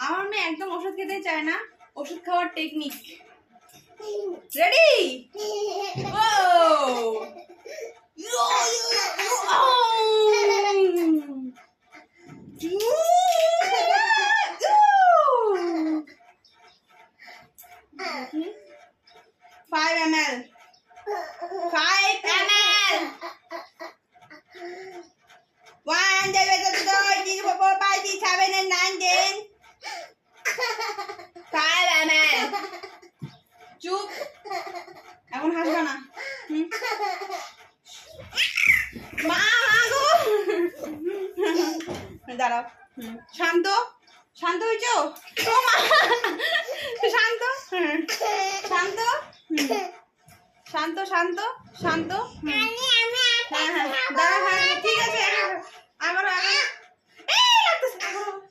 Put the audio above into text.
আমার মেয়ে একদম ওষুধ খেতে চায় না, ওষুধ খাওয়ার টেকনিক। রেডি? ও Five ml. 5 ml. 1, 2, 3, 4, 5, 6, 7, 8, 9, 10. 5 ml. চুপ, এখন হাসবে না। মা গো, দাঁড়াও। শান্ত, শান্ত হয়েছ? শান্ত, শান্ত, শান্ত, শান্ত, শান্ত। হ্যাঁ হ্যাঁ, দাঁড়া, হ্যাঁ ঠিক আছে। আবারও